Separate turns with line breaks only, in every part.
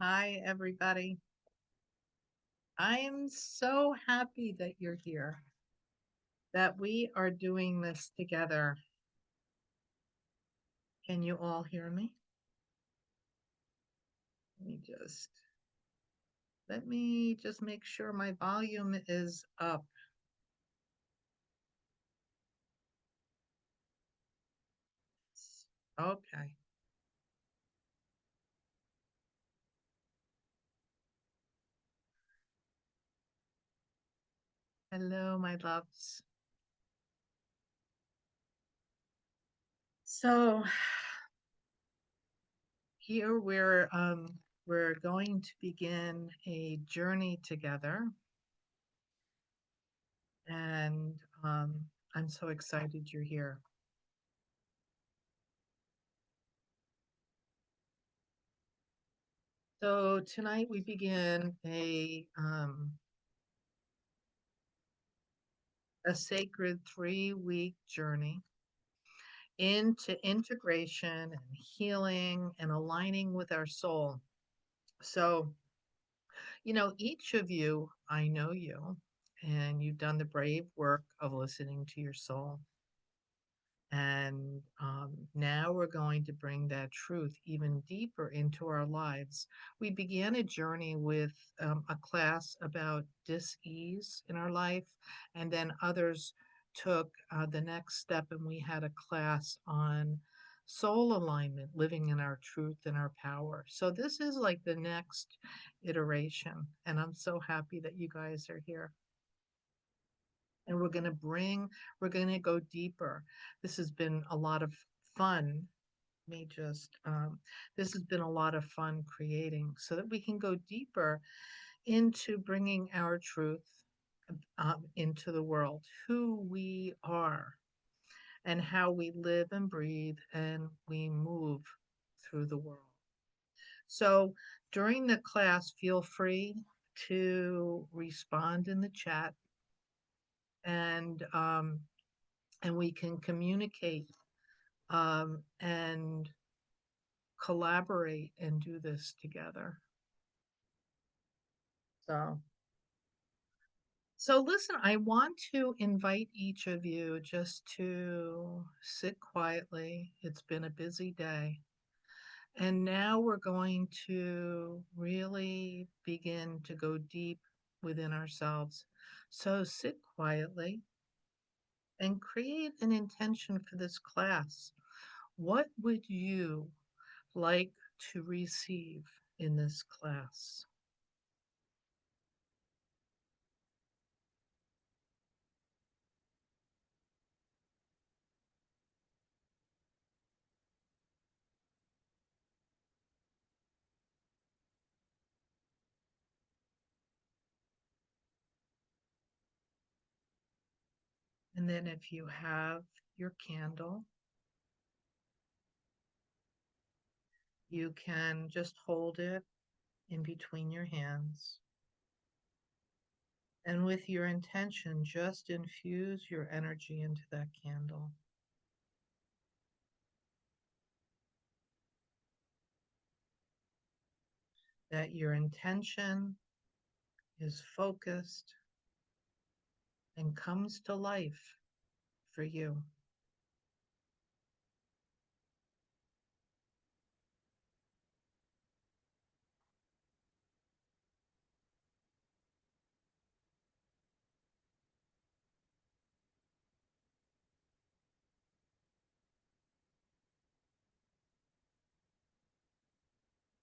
Hi, everybody. I am so happy that you're here, that we are doing this together. Can you all hear me? Let me just let me just make sure my volume is up. Okay. Hello, my loves. So here we're going to begin a journey together, and I'm so excited you're here. So tonight we begin a sacred 3-week journey into integration and healing and aligning with our soul. So, each of you, I know you, and you've done the brave work of listening to your soul. And now we're going to bring that truth even deeper into our lives. We began a journey with a class about dis-ease in our life, and then others took the next step, and we had a class on soul alignment, living in our truth and our power. So this is like the next iteration, and I'm so happy that you guys are here. And we're going to go deeper. This has been a lot of fun. Me just, this has been a lot of fun creating so that we can go deeper into bringing our truth into the world, who we are, and how we live and breathe and we move through the world. So during the class, feel free to respond in the chat and we can communicate and collaborate and do this together. So, so listen, I want to invite each of you just to sit quietly. It's been a busy day. And now we're going to really begin to go deep within ourselves. So sit quietly and create an intention for this class. What would you like to receive in this class? And then if you have your candle, you can just hold it in between your hands. And with your intention, just infuse your energy into that candle. That your intention is focused and comes to life for you.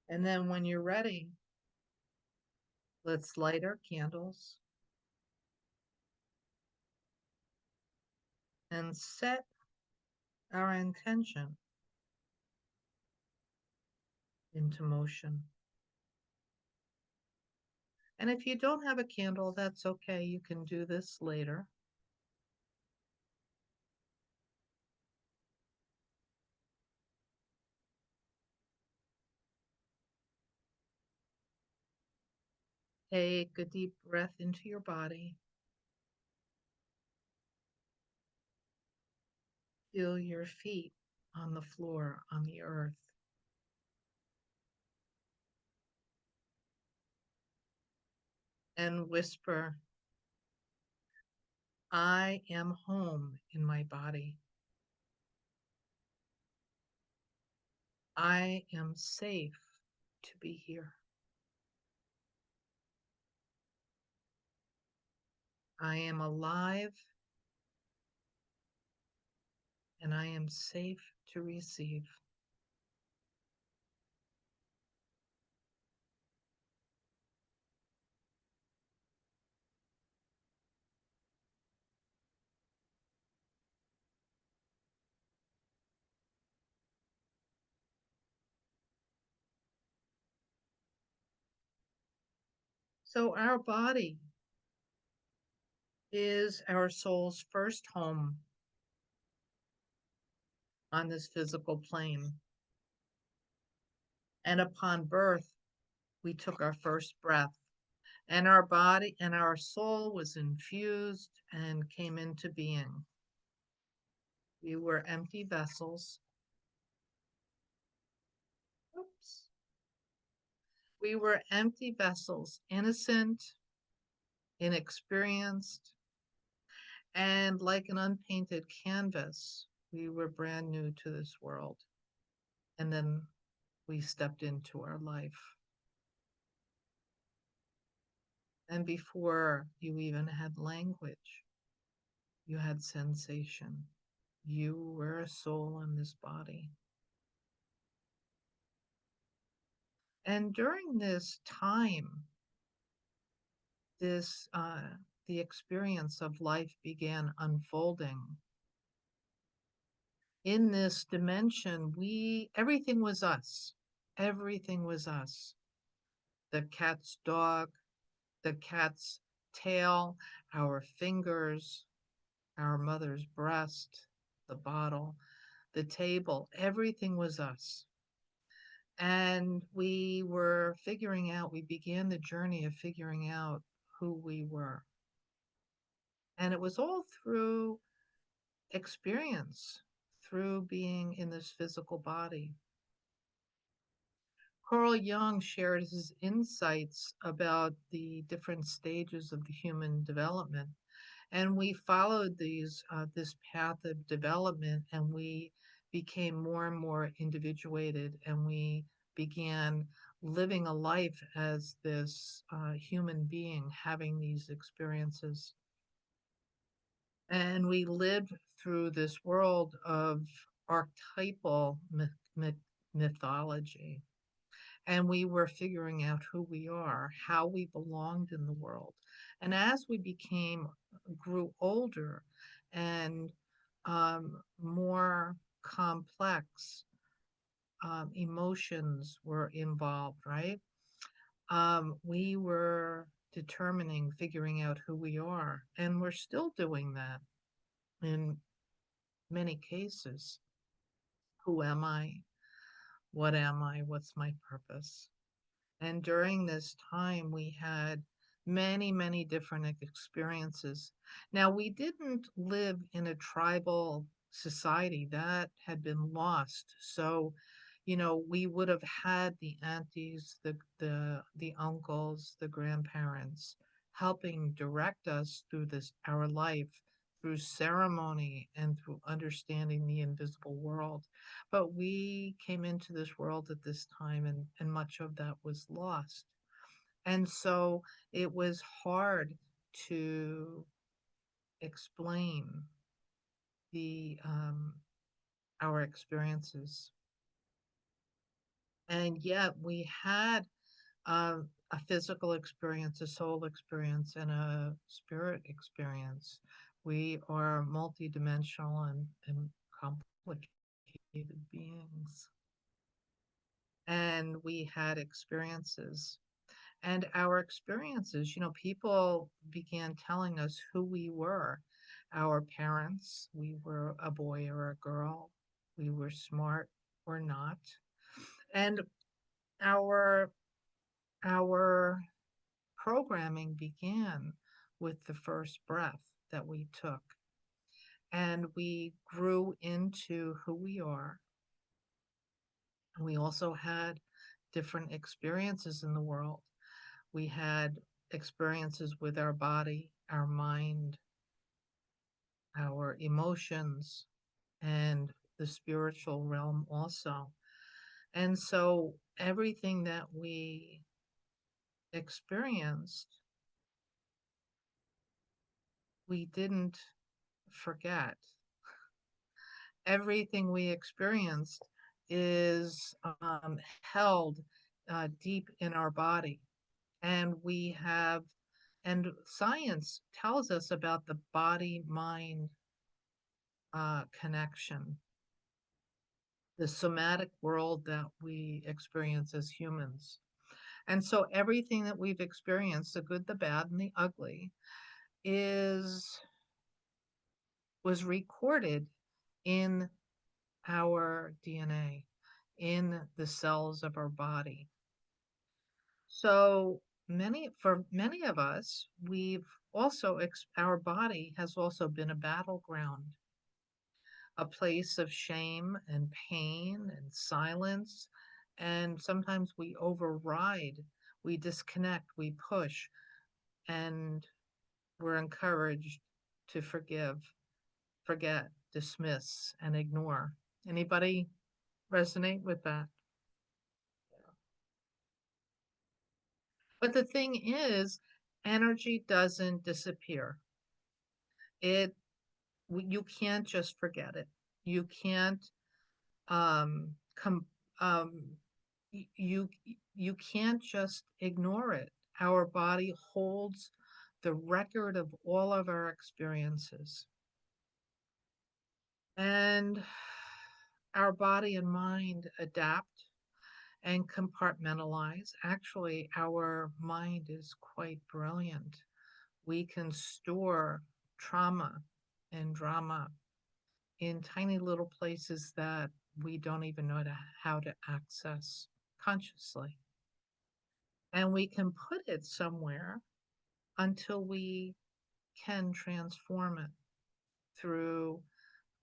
And then when you're ready, let's light our candles and set our intention into motion. And if you don't have a candle, that's okay. You can do this later. Take a deep breath into your body. Feel your feet on the floor, on the earth. and whisper, I am home in my body. I am safe to be here. I am alive and I am safe to receive. So, our body is our soul's first home on this physical plane. And upon birth, we took our first breath, and our body and our soul was infused and came into being. We were empty vessels. Oops. We were empty vessels, innocent, inexperienced, and like an unpainted canvas, we were brand new to this world. And then we stepped into our life. And before you even had language, you had sensation. You were a soul in this body. And during this time, this the experience of life began unfolding. In this dimension, we everything was us. Everything was us. The cat's dog, the cat's tail, our fingers, our mother's breast, the bottle, the table, everything was us. And we began the journey of figuring out who we were. And it was all through experience, through being in this physical body. Carl Jung shared his insights about the different stages of the human development. And we followed this path of development, and we became more and more individuated, and we began living a life as this human being having these experiences. And we lived through this world of archetypal mythology. And we were figuring out who we are, how we belonged in the world. And as we grew older and more complex emotions were involved, right? We were figuring out who we are. And we're still doing that in many cases. Who am I? What am I? What's my purpose? And during this time, we had many, many different experiences. Now, we didn't live in a tribal society that had been lost. So, we would have had the aunties, the uncles, the grandparents helping direct us through our life, through ceremony and through understanding the invisible world. But we came into this world at this time, and much of that was lost. And so it was hard to explain the our experiences. And yet we had a physical experience, a soul experience, and a spirit experience. We are multidimensional and complicated beings. And we had experiences. And our experiences, people began telling us who we were. Our parents, we were a boy or a girl, we were smart or not. And our our programming began with the first breath that we took. And we grew into who we are. We also had different experiences in the world. We had experiences with our body, our mind, our emotions, and the spiritual realm also. And so everything that we experienced, we didn't forget. Everything we experienced is held deep in our body. And we have, and science tells us about the body mind connection, the somatic world that we experience as humans. And so everything that we've experienced, the good, the bad, and the ugly, is was recorded in our DNA, in the cells of our body. So for many of us, we've also, our body has also been a battleground, a place of shame and pain and silence. And sometimes we override, we disconnect, we push, and we're encouraged to forgive, forget, dismiss, and ignore. Anybody resonate with that? But the thing is, energy doesn't disappear. It you can't just forget it. You can't come you you can't just ignore it. Our body holds the record of all of our experiences. And our body and mind adapt and compartmentalize. Actually, our mind is quite brilliant. We can store trauma and drama in tiny little places that we don't even know how to access consciously. And we can put it somewhere until we can transform it through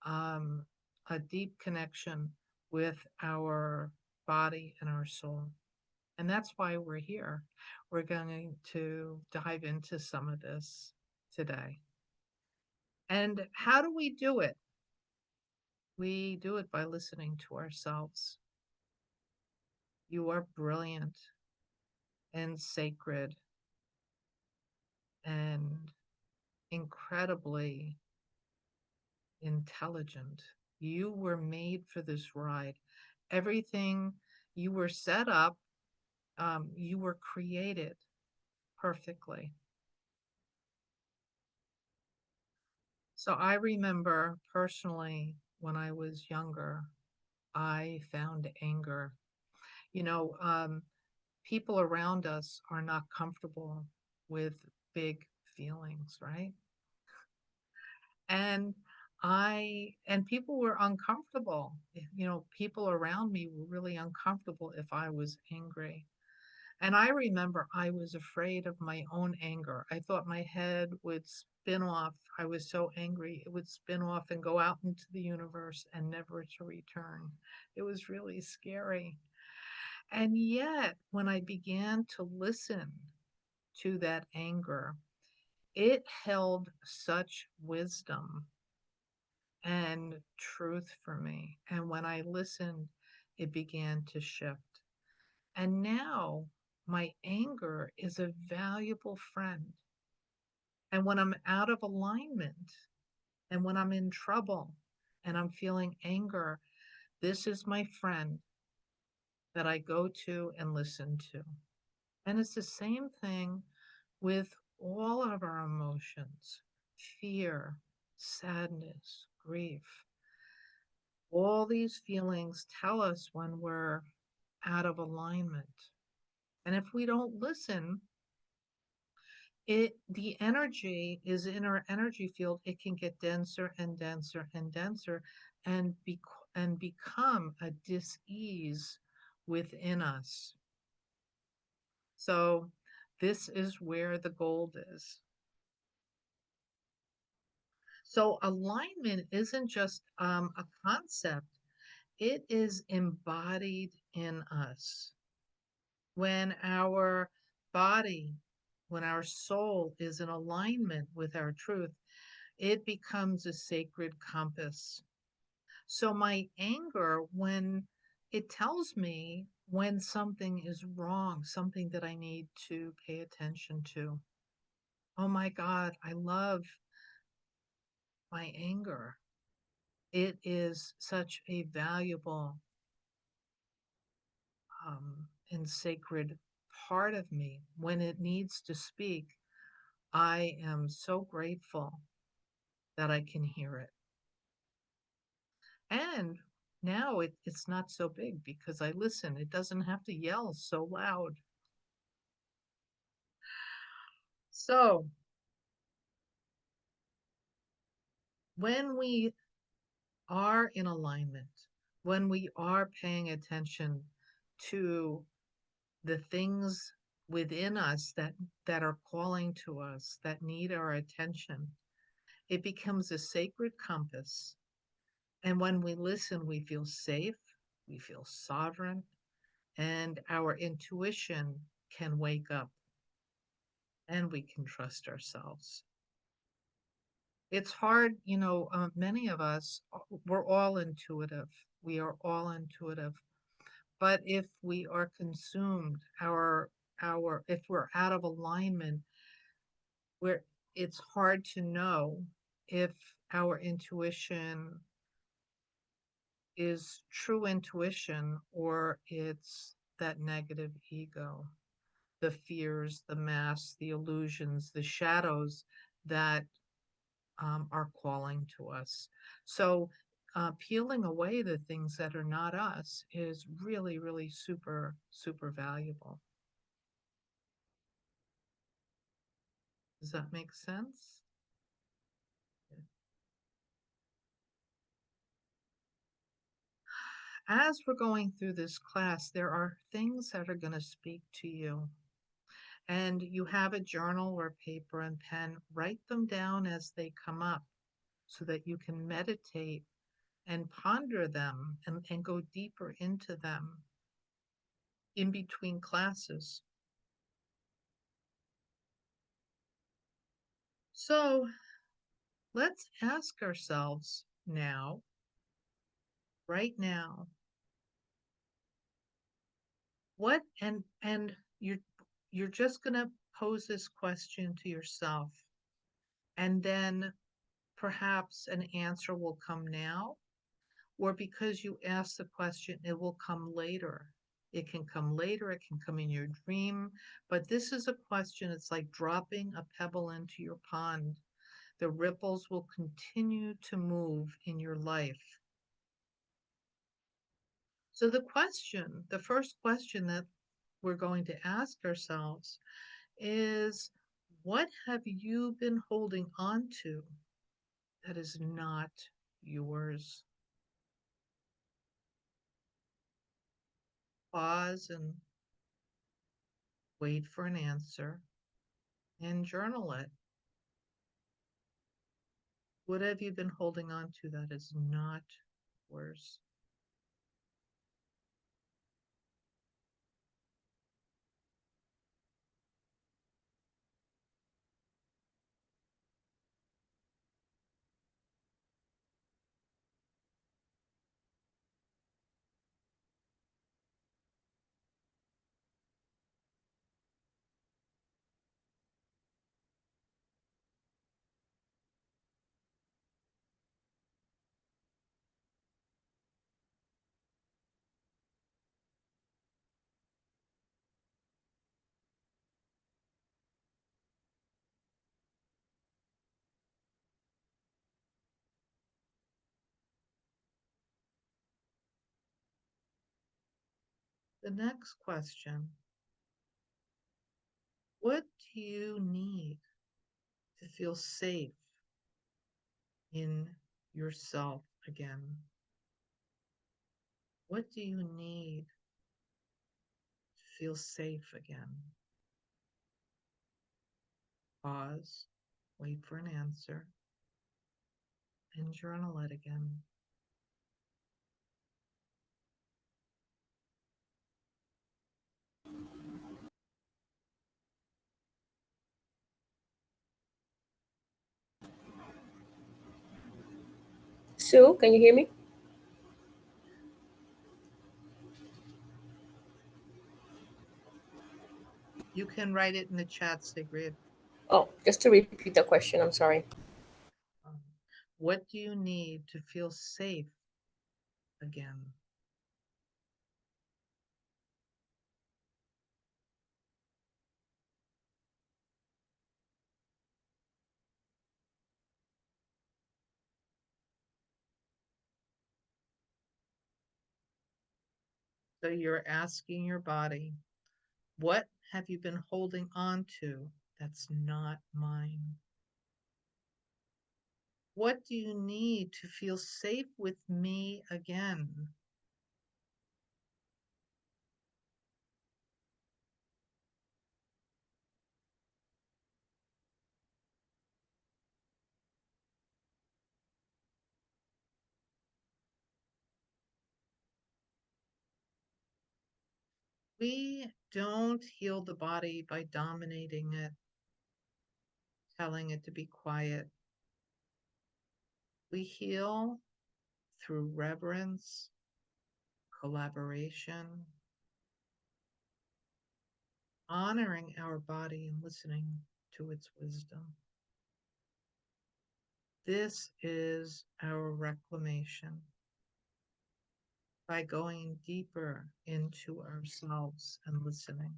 um, a deep connection with our body and our soul. And that's why we're here. We're going to dive into some of this today. And how do we do it? We do it by listening to ourselves. You are brilliant and sacred and incredibly intelligent. You were made for this ride. Everything you were set up, you were created perfectly. So I remember personally when I was younger, I found anger. You know, people around us are not comfortable with big feelings, right? And and people were uncomfortable. You know, people around me were really uncomfortable if I was angry. And I remember I was afraid of my own anger. I thought my head would spin off. I was so angry, it would spin off and go out into the universe and never to return. It was really scary. And yet, when I began to listen to that anger, it held such wisdom and truth for me. And when I listened, it began to shift. And now my anger is a valuable friend. And when I'm out of alignment and when I'm in trouble and I'm feeling anger, this is my friend that I go to and listen to. And it's the same thing with all of our emotions: fear, sadness, grief. All these feelings tell us when we're out of alignment. And if we don't listen, the energy is in our energy field. It can get denser and denser and denser and become a dis-ease within us. So this is where the gold is. So alignment isn't just a concept, it is embodied in us. When our body when our soul is in alignment with our truth, it becomes a sacred compass. So my anger, when it tells me when something is wrong, something that I need to pay attention to. Oh my God, I love my anger. It is such a valuable and sacred part of me. When it needs to speak, I am so grateful that I can hear it. And now it's not so big because I listen. It doesn't have to yell so loud. So when we are in alignment, when we are paying attention to the things within us that are calling to us, that need our attention, it becomes a sacred compass. And when we listen, we feel safe, we feel sovereign, and our intuition can wake up and we can trust ourselves. It's hard, many of us, we're all intuitive. We are all intuitive. But if we are consumed, if we're out of alignment, where it's hard to know if our intuition is true intuition or it's that negative ego, the fears, the masks, the illusions, the shadows that are calling to us. So, peeling away the things that are not us is really, really super, super valuable. Does that make sense? As we're going through this class, there are things that are going to speak to you. And you have a journal or paper and pen, write them down as they come up so that you can meditate and ponder them and go deeper into them in between classes. So let's ask ourselves now, right now, what and you're just going to pose this question to yourself, and then perhaps an answer will come now, or because you asked the question, it will come later. It can come later, it can come in your dream, but this is a question, it's like dropping a pebble into your pond. The ripples will continue to move in your life. So the first question that we're going to ask ourselves is, what have you been holding on to that is not yours? Pause and wait for an answer and journal it. What have you been holding on to that is not yours? The next question, what do you need to feel safe in yourself again? What do you need to feel safe again? Pause, wait for an answer, and journal it again.
Sue, can you hear me?
You can write it in the chat, Sigrid.
Oh, just to repeat the question, I'm sorry.
Um, what do you need to feel safe again? So you're asking your body, what have you been holding on to that's not mine? What do you need to feel safe with me again? We don't heal the body by dominating it, telling it to be quiet. We heal through reverence, collaboration, honoring our body and listening to its wisdom. This is our reclamation by going deeper into ourselves and listening.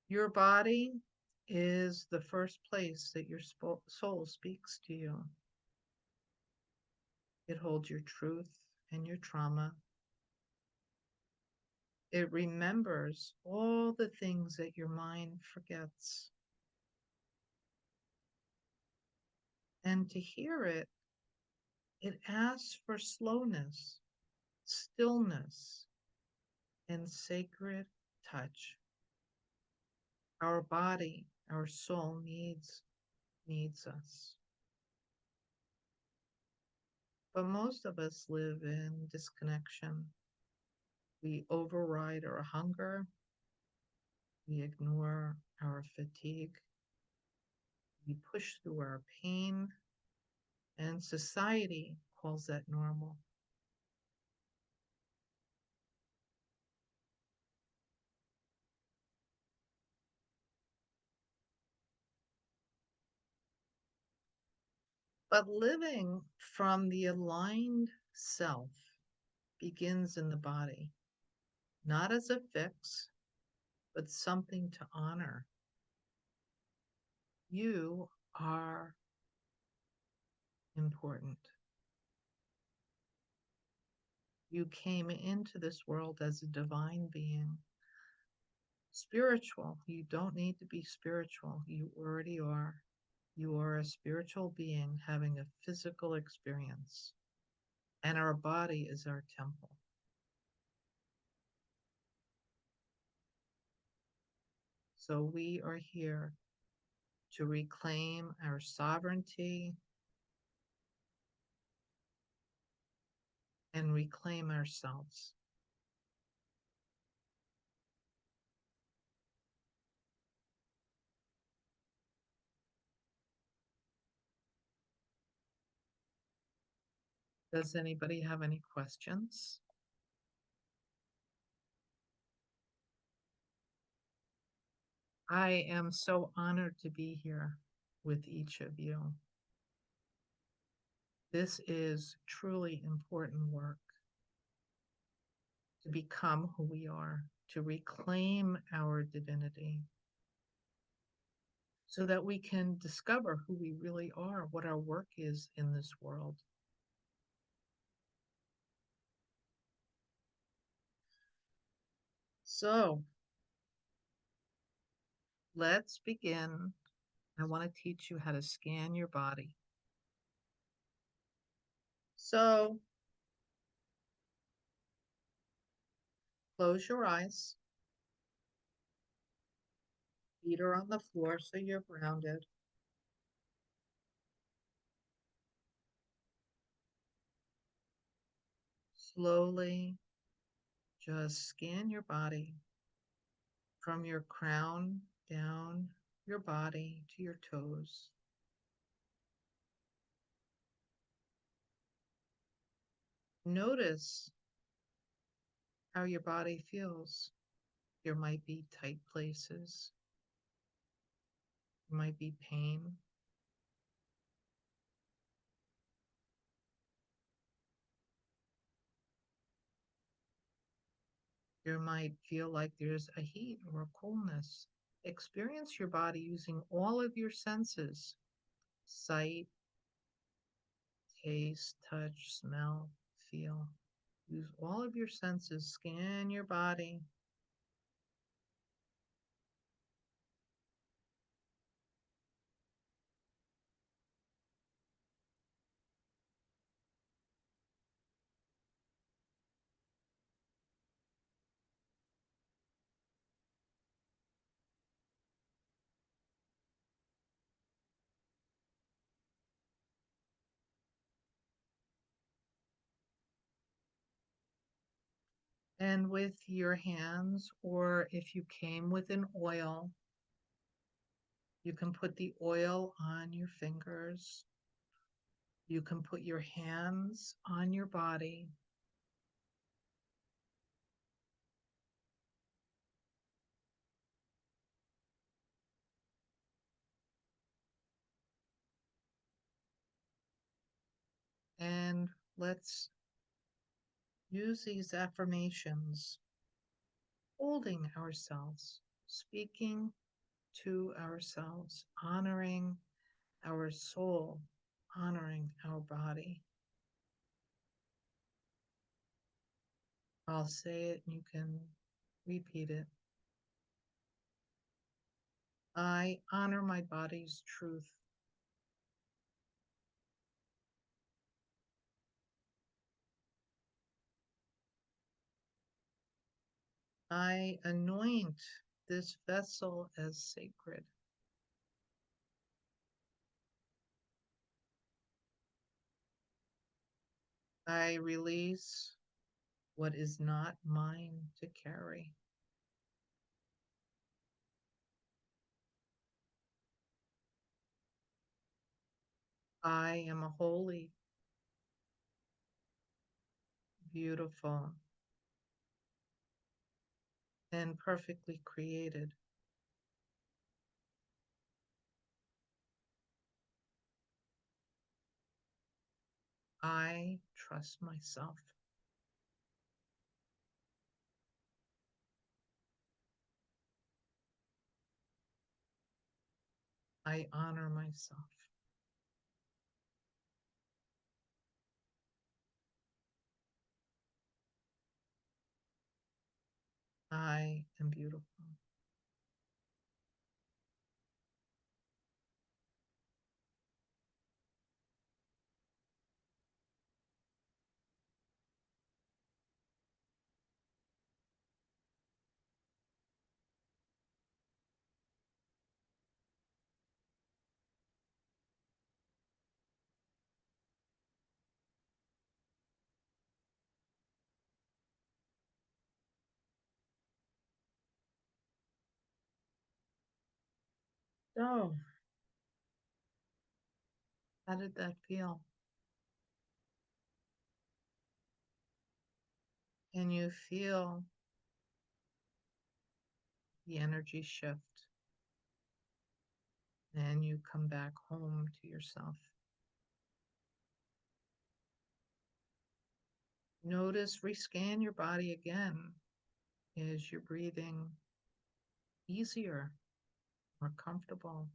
Your body is the first place that your soul speaks to you. It holds your truth and your trauma. It remembers all the things that your mind forgets. And to hear it, it asks for slowness, stillness, and sacred touch. Our body, our soul needs us. But most of us live in disconnection. We override our hunger, we ignore our fatigue, we push through our pain, and society calls that normal. But living from the aligned self begins in the body, not as a fix, but something to honor. You are important. You came into this world as a divine being. Spiritual. You don't need to be spiritual. You already are. You are a spiritual being having a physical experience, and our body is our temple. So we are here to reclaim our sovereignty and reclaim ourselves. Does anybody have any questions? I am so honored to be here with each of you. This is truly important work to become who we are, to reclaim our divinity, so that we can discover who we really are, what our work is in this world. So let's begin. I want to teach you how to scan your body. So close your eyes, feet are on the floor so you're grounded. Slowly Just scan your body from your crown down your body to your toes. Notice how your body feels. There might be tight places, there might be pain. There might feel like there's a heat or a coolness. Experience your body using all of your senses: sight, taste, touch, smell, feel. Use all of your senses, scan your body. And with your hands, or if you came with an oil, you can put the oil on your fingers. You can put your hands on your body. And let's use these affirmations, holding ourselves, speaking to ourselves, honoring our soul, honoring our body. I'll say it and you can repeat it. I honor my body's truth. I anoint this vessel as sacred. I release what is not mine to carry. I am a holy, beautiful, and perfectly created. I trust myself. I honor myself. I am beautiful. So, how did that feel? Can you feel the energy shift and you come back home to yourself? Notice, rescan your body again. Is your breathing easier, more comfortable?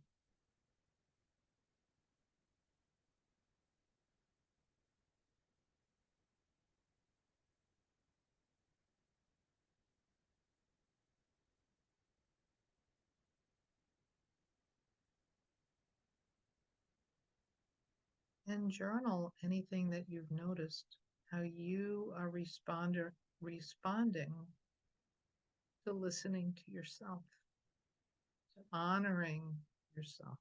And journal anything that you've noticed, how you are responding to listening to yourself, to honoring yourself.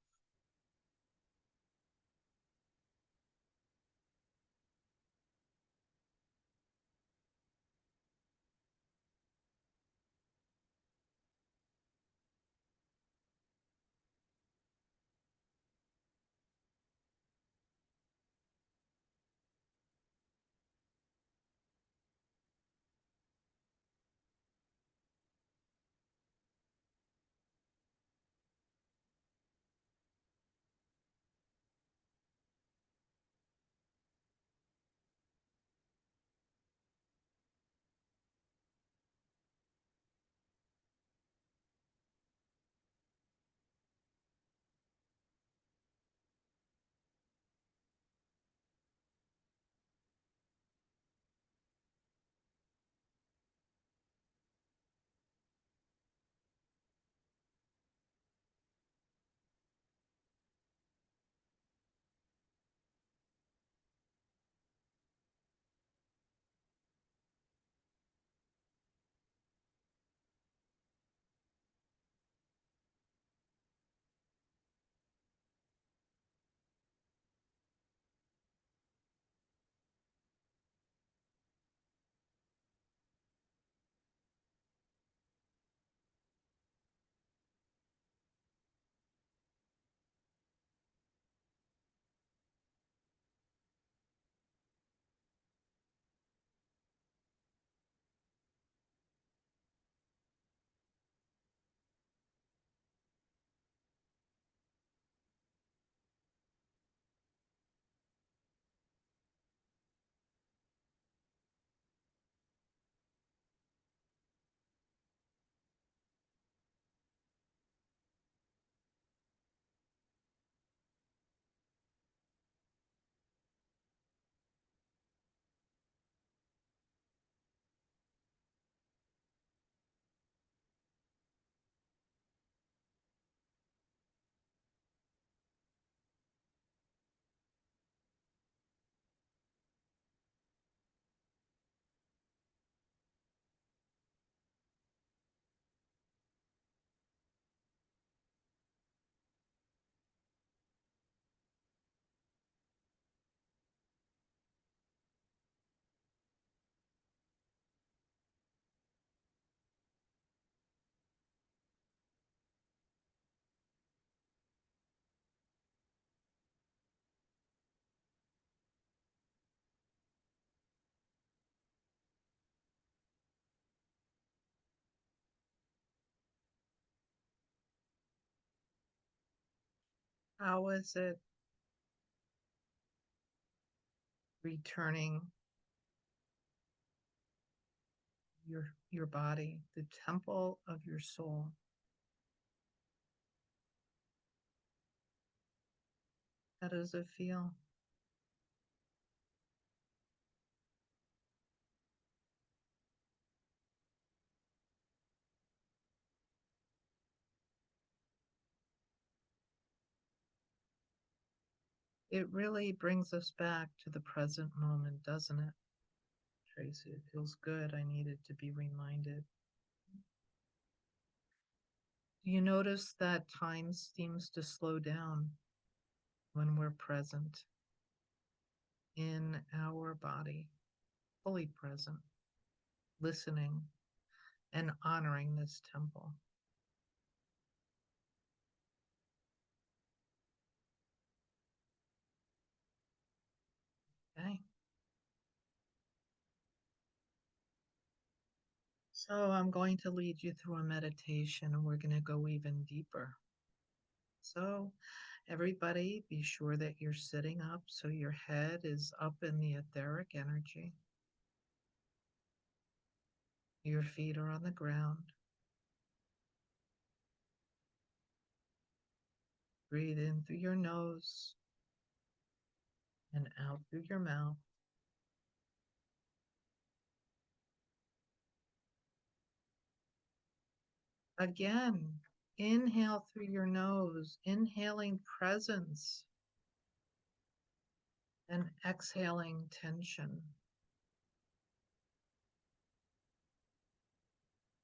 How is it returning your body, the temple of your soul? How does it feel? It really brings us back to the present moment, doesn't it, Tracy? It feels good. I needed to be reminded. Do you notice that time seems to slow down when we're present in our body, fully present, listening and honoring this temple? Okay. So I'm going to lead you through a meditation and we're going to go even deeper. So everybody be sure that you're sitting up so your head is up in the etheric energy. Your feet are on the ground. Breathe in through your nose and out through your mouth. Again, inhale through your nose, inhaling presence and exhaling tension.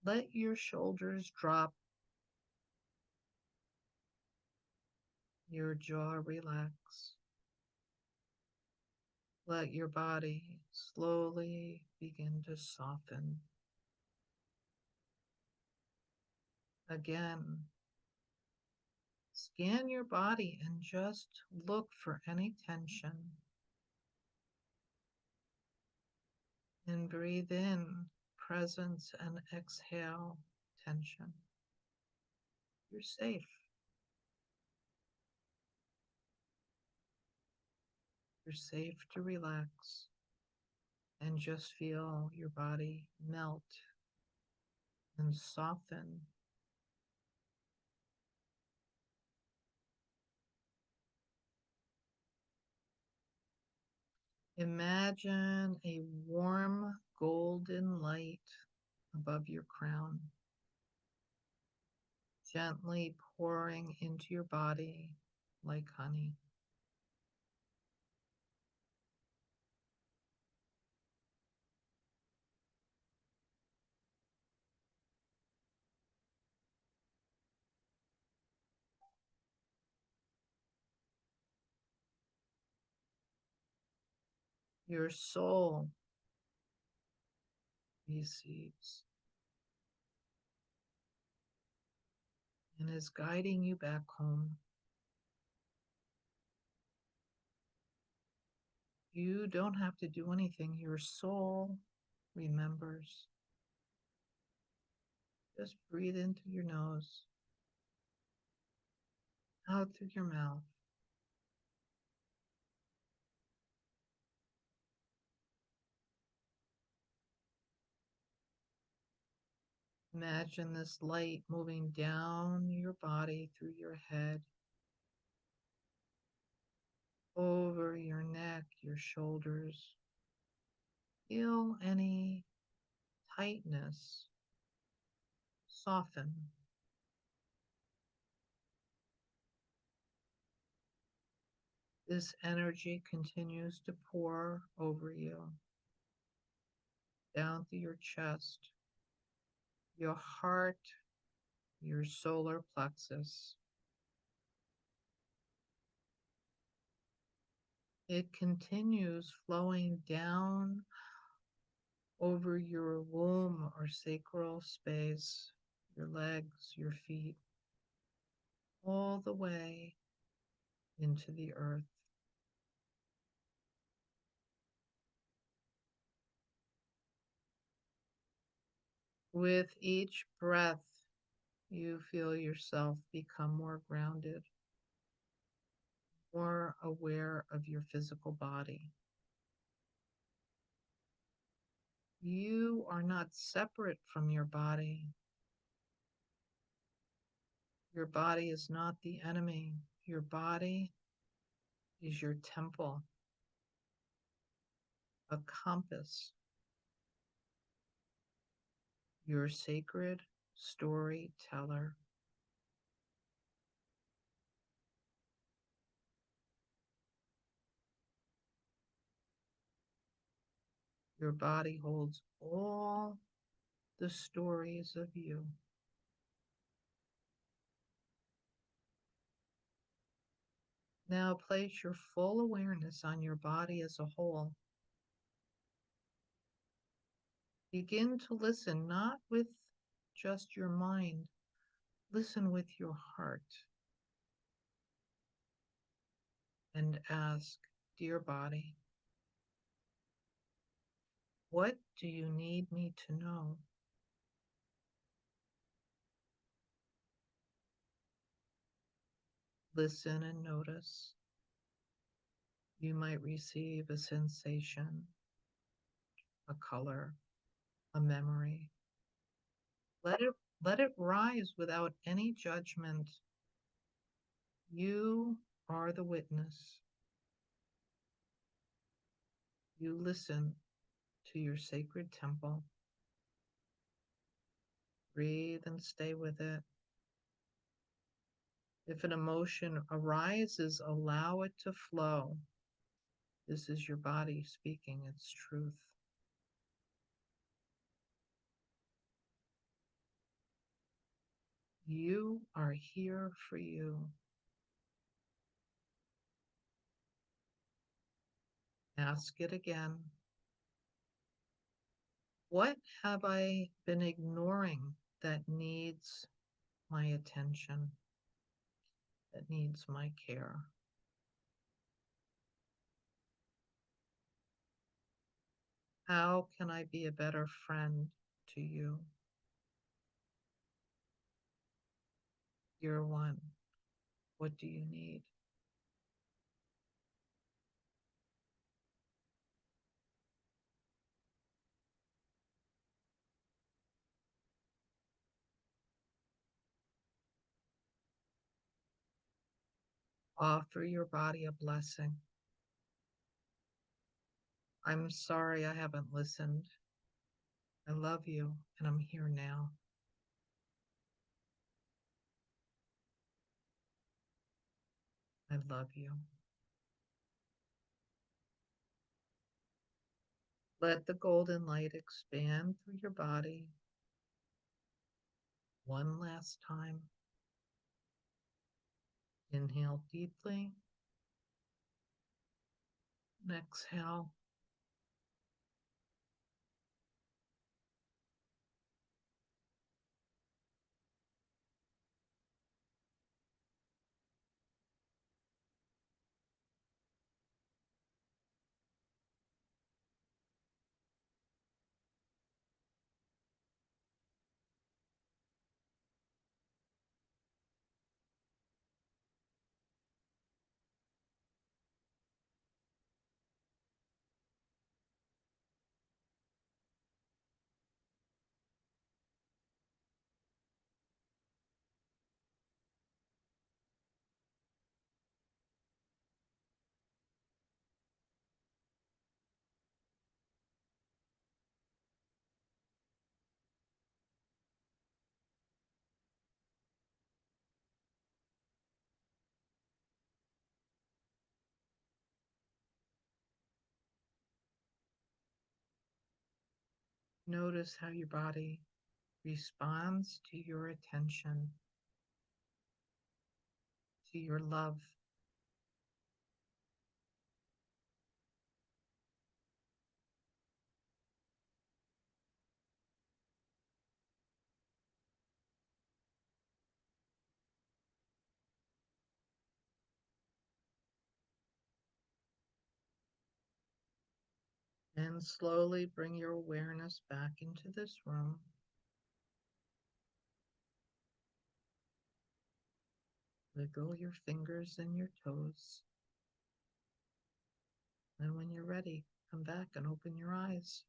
Let your shoulders drop, your jaw relax. Let your body slowly begin to soften. Again, scan your body and just look for any tension. And breathe in presence and exhale tension. You're safe. You're safe to relax and just feel your body melt and soften. Imagine a warm golden light above your crown, gently pouring into your body like honey. Your soul receives and is guiding you back home. You don't have to do anything. Your soul remembers. Just breathe in through your nose, out through your mouth. Imagine this light moving down your body through your head, over your neck, your shoulders. Feel any tightness soften. This energy continues to pour over you, down through your chest, your heart, your solar plexus. It continues flowing down over your womb or sacral space, your legs, your feet, all the way into the earth. With each breath, you feel yourself become more grounded, more aware of your physical body. You are not separate from your body. Your body is not the enemy. Your body is your temple, a compass, your sacred storyteller. Your body holds all the stories of you. Now place your full awareness on your body as a whole. Begin to listen, not with just your mind, listen with your heart and ask, dear body, what do you need me to know? Listen and notice. You might receive a sensation, a color, a memory. Let it let it rise without any judgment. You are the witness. You listen to your sacred temple. Breathe and stay with it. If an emotion arises, allow it to flow. This is your body speaking its truth. You are here for you. Ask it again. What have I been ignoring that needs my attention, that needs my care? How can I be a better friend to you? You're one. What do you need? Offer your body a blessing. I'm sorry I haven't listened. I love you and I'm here now. I love you. Let the golden light expand through your body one last time. Inhale deeply and exhale. Notice how your body responds to your attention, to your love. And slowly bring your awareness back into this room. Wiggle your fingers and your toes. And when you're ready, come back and open your eyes.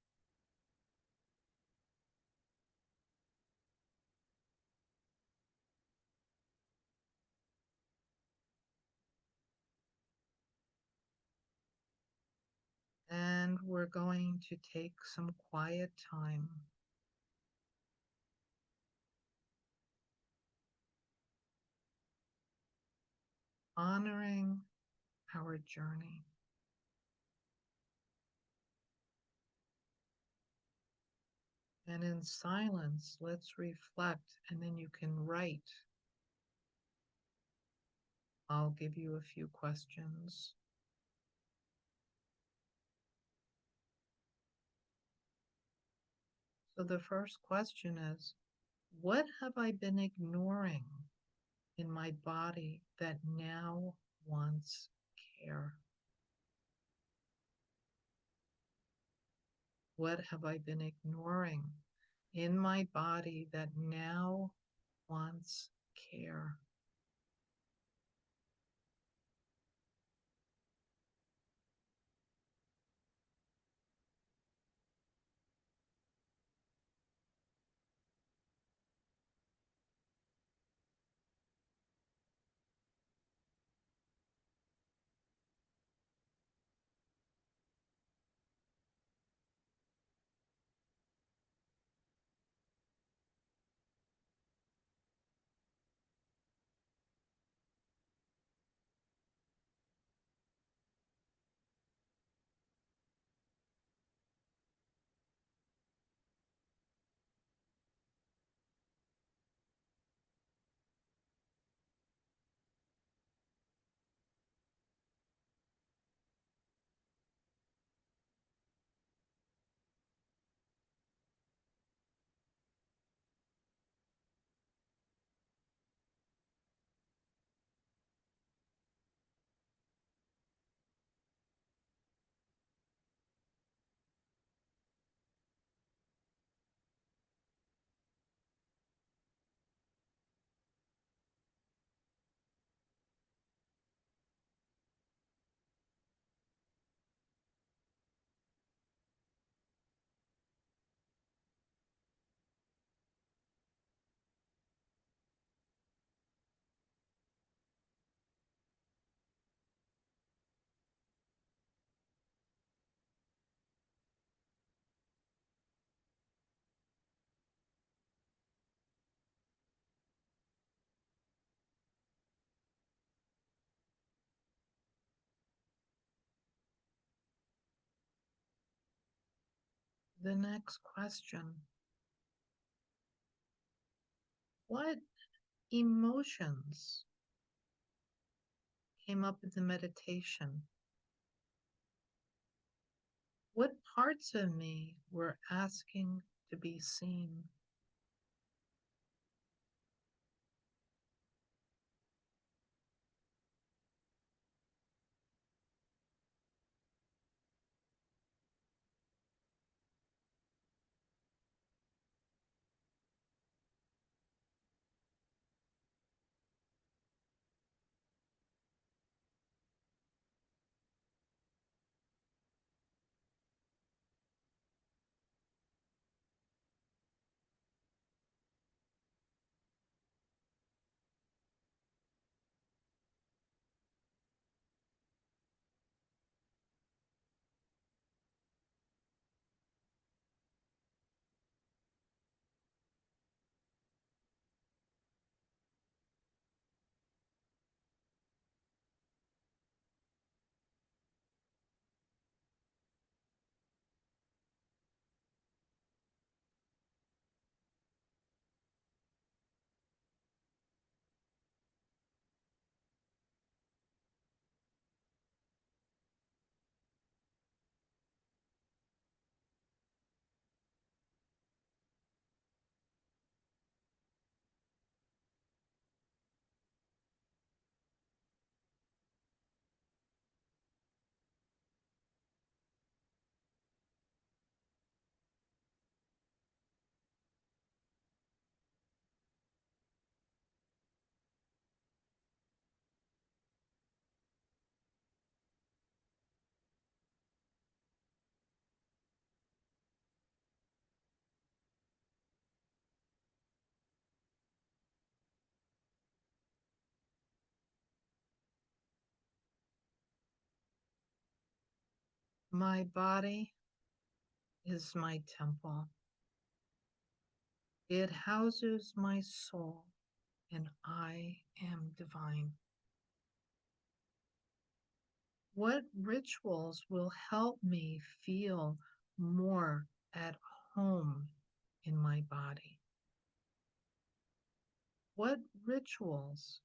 And we're going to take some quiet time, honoring our journey. And in silence, let's reflect, and then you can write. I'll give you a few questions. So the first question is, what have I been ignoring in my body that now wants care? What have I been ignoring in my body that now wants care? The next question, what emotions came up in the meditation? What parts of me were asking to be seen? My body is my temple. It houses my soul, and I am divine. What rituals will help me feel more at home in my body? What rituals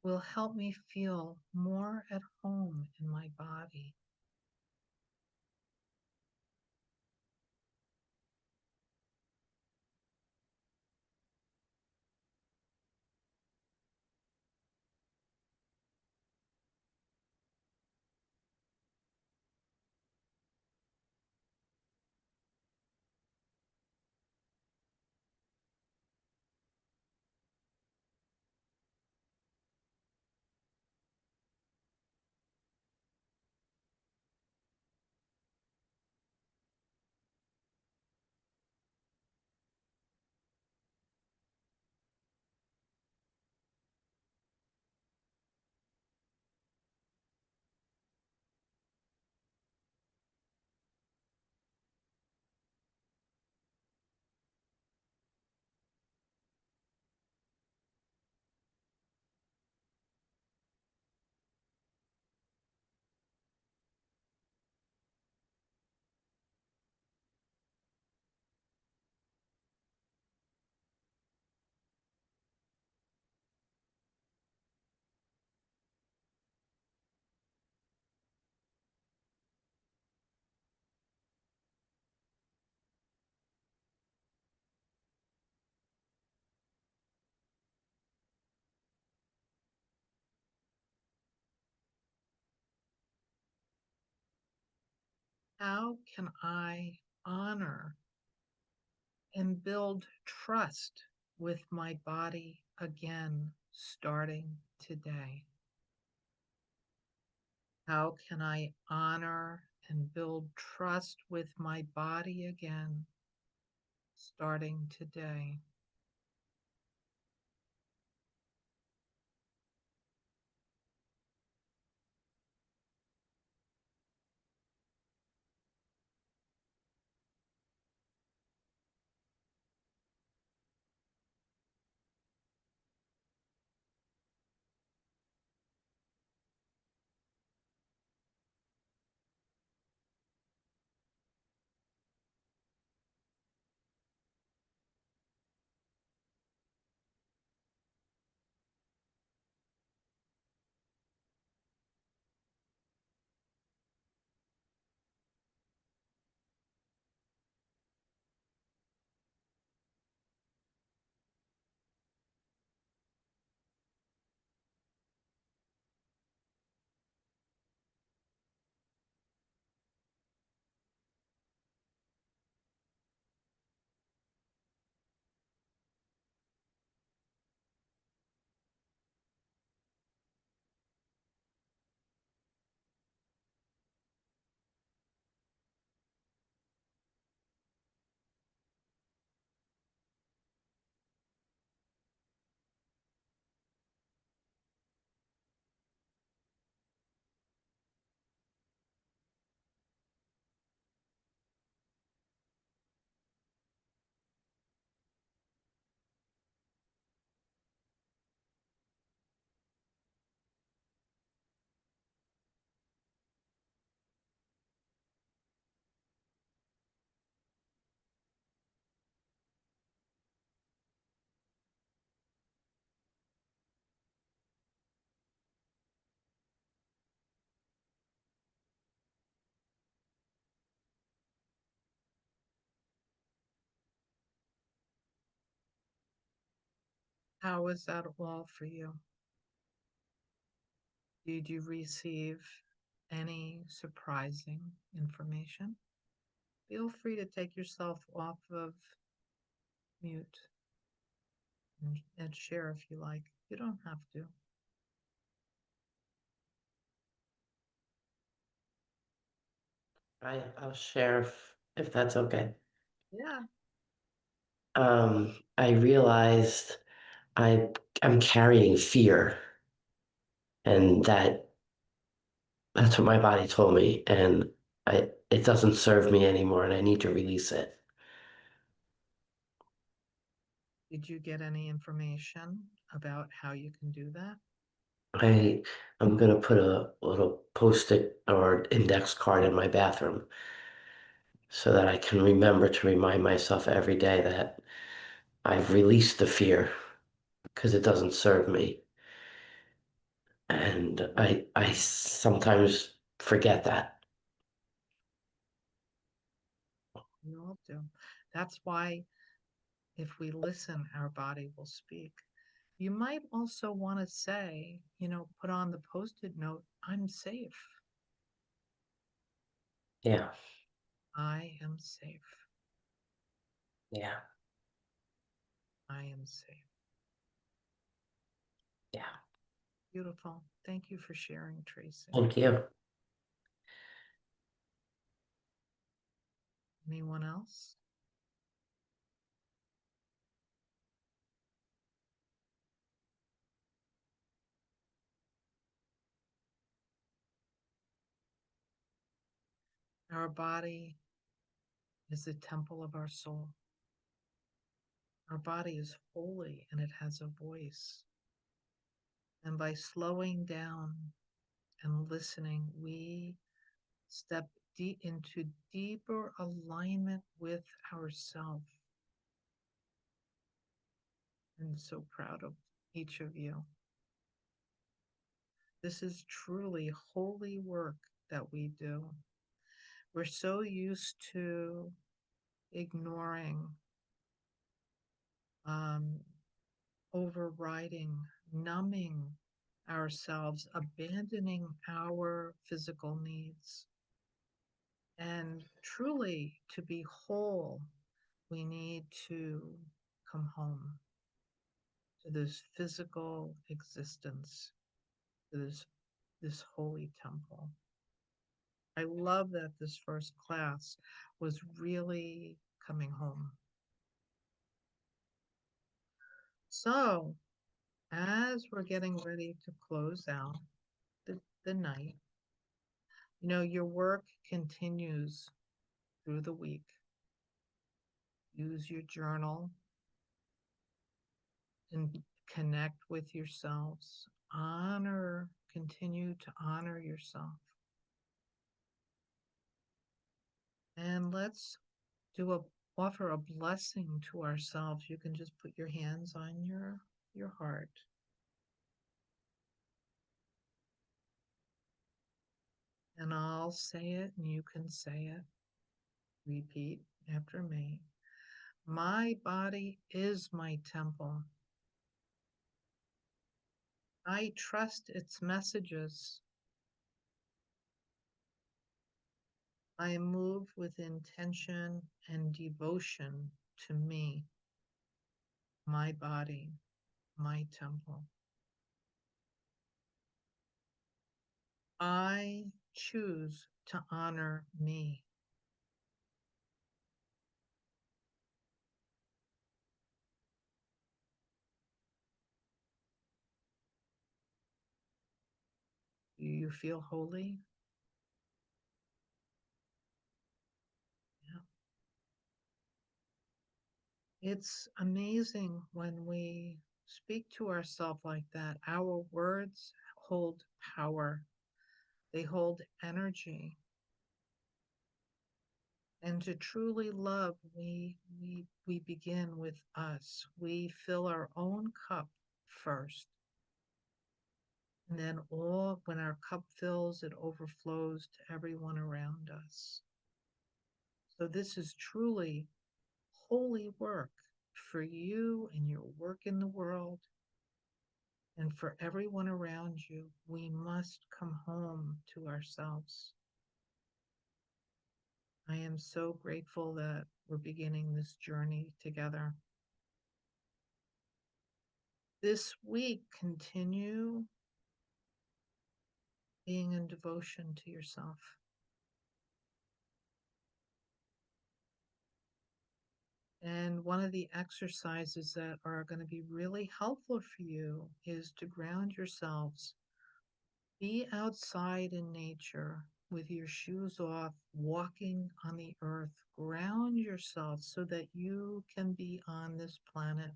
will help me feel more at home in my body? How can I honor and build trust with my body again starting today? How can I honor and build trust with my body again starting today? How was that all for you? Did you receive any surprising information? Feel free to take yourself off of mute and share if you like. You don't have to.
I'll share if that's okay.
Yeah.
I realized I I'm carrying fear, and that That's what my body told me, and it doesn't serve me anymore, and I need to release it.
Did you get any information about how you can do that?
I I'm gonna put a little post-it or index card in my bathroom so that I can remember to remind myself every day that I've released the fear because it doesn't serve me. And I sometimes forget that.
We all do. That's why if we listen, our body will speak. You might also want to say, put on the post-it note, I'm safe.
Yeah,
I am safe.
yeah,
I am safe.
yeah.
Beautiful. Thank you for sharing, Tracy.
Thank you.
Anyone else? Our body is the temple of our soul. Our body is holy and it has a voice. And by slowing down and listening, we step into deeper alignment with ourself. I'm so proud of each of you. This is truly holy work that we do. We're so used to ignoring, um, overriding, numbing ourselves, abandoning our physical needs. And truly, to be whole, we need to come home to this physical existence, to this holy temple. I love that this first class was really coming home. So, as we're getting ready to close out the night, your work continues through the week. Use your journal and connect with yourselves. Continue to honor yourself. And let's offer a blessing to ourselves. You can just put your hands on your heart. And I'll say it and you can say it. Repeat after me. My body is my temple. I trust its messages. I move with intention and devotion to me, my body, my temple. I choose to honor me. Do you feel holy? Yeah. It's amazing when we speak to ourselves like that. Our words hold power, they hold energy. And to truly love, we begin with us. We fill our own cup first. And then when our cup fills, it overflows to everyone around us. So this is truly holy work for you and your work in the world and for everyone around you. We must come home to ourselves. I am so grateful that we're beginning this journey together. This week, continue being in devotion to yourself. And one of the exercises that are going to be really helpful for you is to ground yourselves Be outside in nature with your shoes off, walking on the earth. Ground yourself so that you can be on this planet,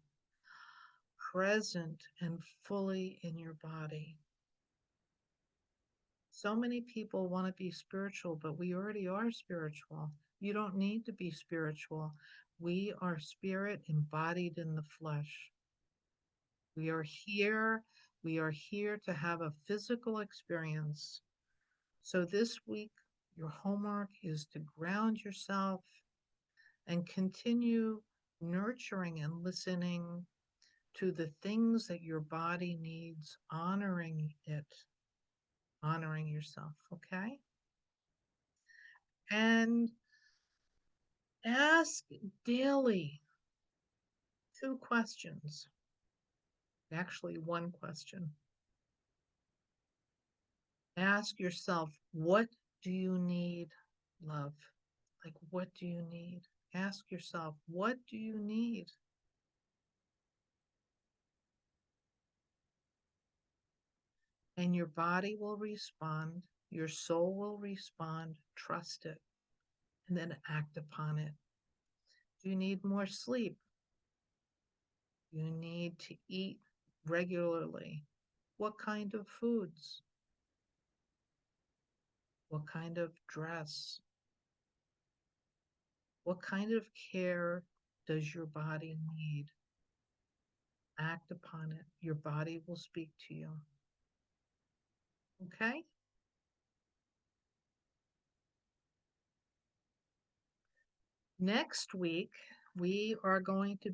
present and fully in your body. So many people want to be spiritual, but we already are spiritual. You don't need to be spiritual. We are spirit embodied in the flesh. We are here. We are here to have a physical experience. So this week, your homework is to ground yourself and continue nurturing and listening to the things that your body needs, honoring it, honoring yourself, okay? And ask daily 2 questions, actually, 1 question. Ask yourself, what do you need, love? Like, what do you need? Ask yourself, what do you need? And your body will respond, your soul will respond. Trust it, and then act upon it. Do you need more sleep? You need to eat regularly. What kind of foods? What kind of dress? What kind of care does your body need? Act upon it. Your body will speak to you. Okay? Next week, we are going to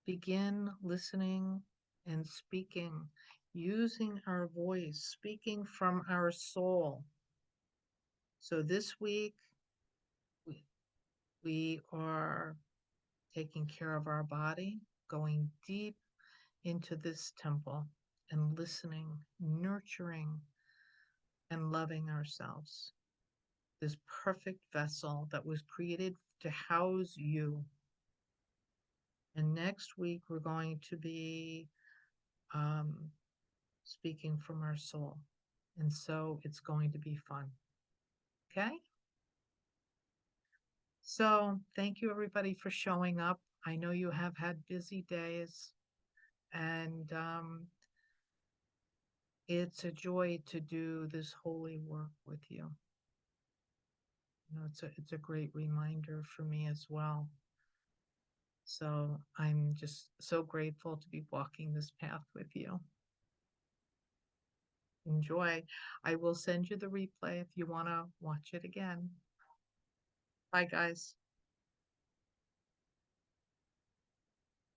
begin listening and speaking, using our voice, speaking from our soul. So this week, we are taking care of our body, going deep into this temple and listening, nurturing, and loving ourselves. This perfect vessel that was created to house you. And next week, we're going to be um, speaking from our soul. And so it's going to be fun. Okay? So thank you, everybody, for showing up. I know you have had busy days, and it's a joy to do this holy work with you. You know, it's a great reminder for me as well. So I'm just so grateful to be walking this path with you. Enjoy. I will send you the replay if you want to watch it again. Bye, guys.